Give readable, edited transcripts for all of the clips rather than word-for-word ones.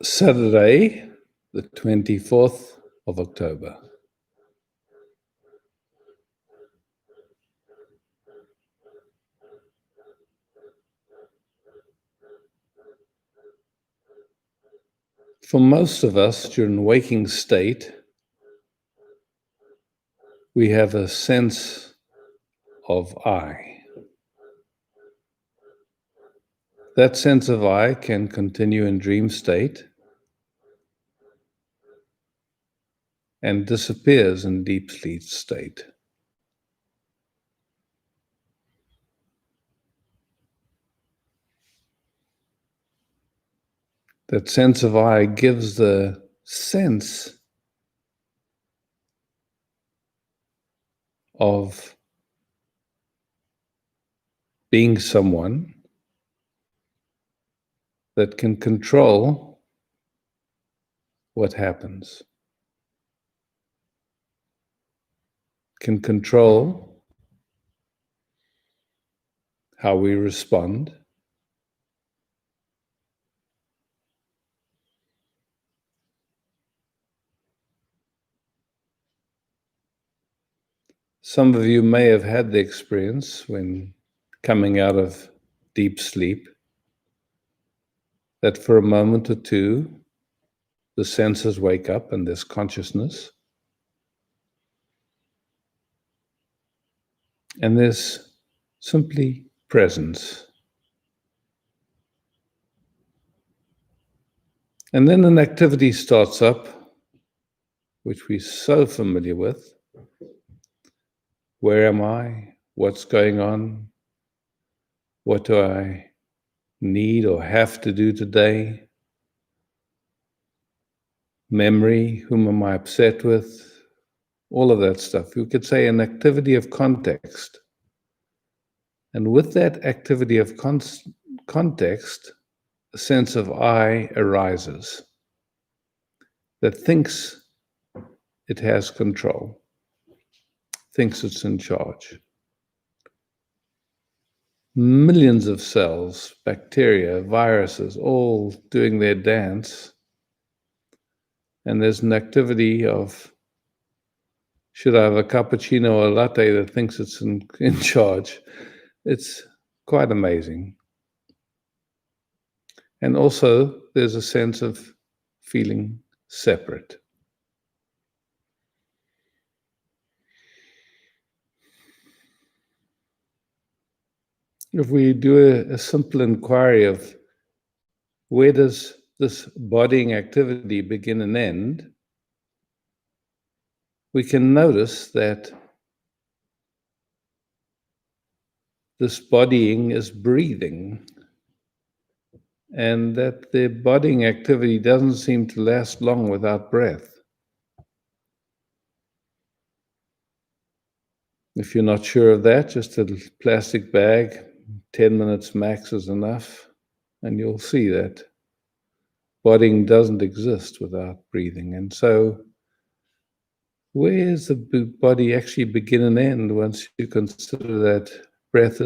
Saturday, the 24th of October. For most of us, during waking state, we have a sense of I. That sense of I can continue in dream state and disappears in deep sleep state. That sense of I gives the sense of being someone that can control what happens, can control how we respond, Some of you may have had the experience when coming out of deep sleep that for a moment or two, the senses wake up and there's consciousness. And there's simply presence. And then an activity starts up, which we're so familiar with. Where am I? What's going on? What do I need or have to do today? Memory, whom am I upset with? All of that stuff. You could say an activity of context. And with that activity of context, a sense of I arises that thinks it has control, thinks it's in charge. Millions of cells, bacteria, viruses, all doing their dance. And there's an activity of, should I have a cappuccino or a latte, that thinks it's in charge. It's quite amazing. And also, there's a sense of feeling separate. If we do a simple inquiry of where does this bodying activity begin and end, we can notice that this bodying is breathing, and that the bodying activity doesn't seem to last long without breath. If you're not sure of that, just a plastic bag, 10 minutes max is enough, and you'll see that bodying doesn't exist without breathing. And so, where does the body actually begin and end once you consider that breath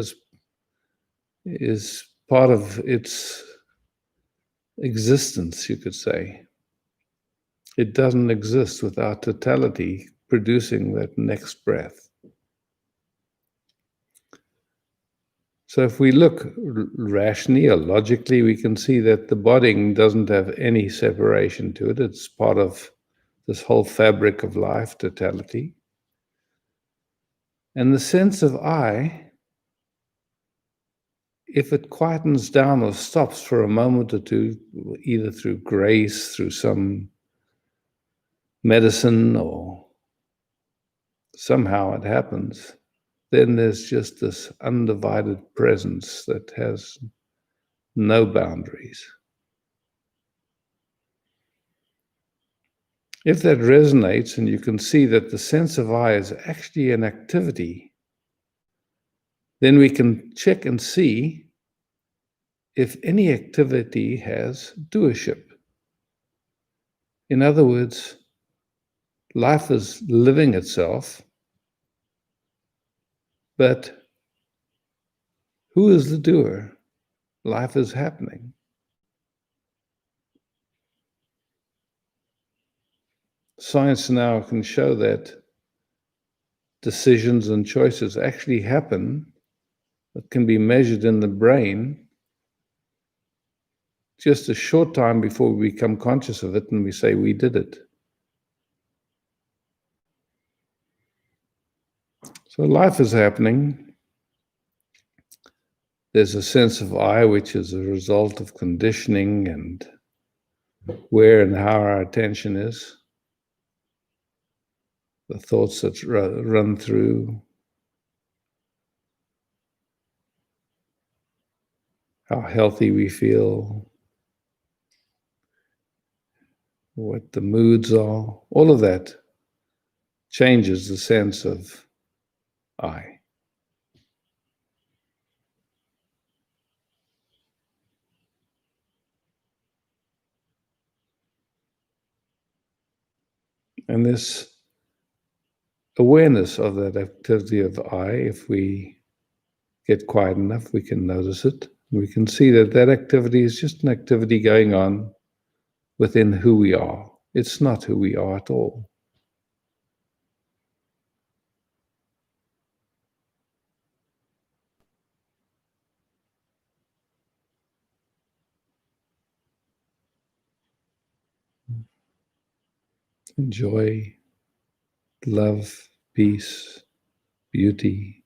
is part of its existence, you could say? It doesn't exist without totality producing that next breath. So if we look rationally or logically, we can see that the bodying doesn't have any separation to it. It's part of this whole fabric of life, totality. And the sense of I, if it quietens down or stops for a moment or two, either through grace, through some medicine, or somehow it happens, then there's just this undivided presence that has no boundaries. If that resonates and you can see that the sense of I is actually an activity, then we can check and see if any activity has doership. In other words, life is living itself, but who is the doer? Life is happening. Science now can show that decisions and choices actually happen that can be measured in the brain just a short time before we become conscious of it and we say we did it. So life is happening. There's a sense of I, which is a result of conditioning and where and how our attention is, the thoughts that run through, how healthy we feel, what the moods are. All of that changes the sense of I. And this awareness of that activity of I, if we get quiet enough, we can notice it. We can see that that activity is just an activity going on within who we are. It's not who we are at all. Joy, love, peace, beauty,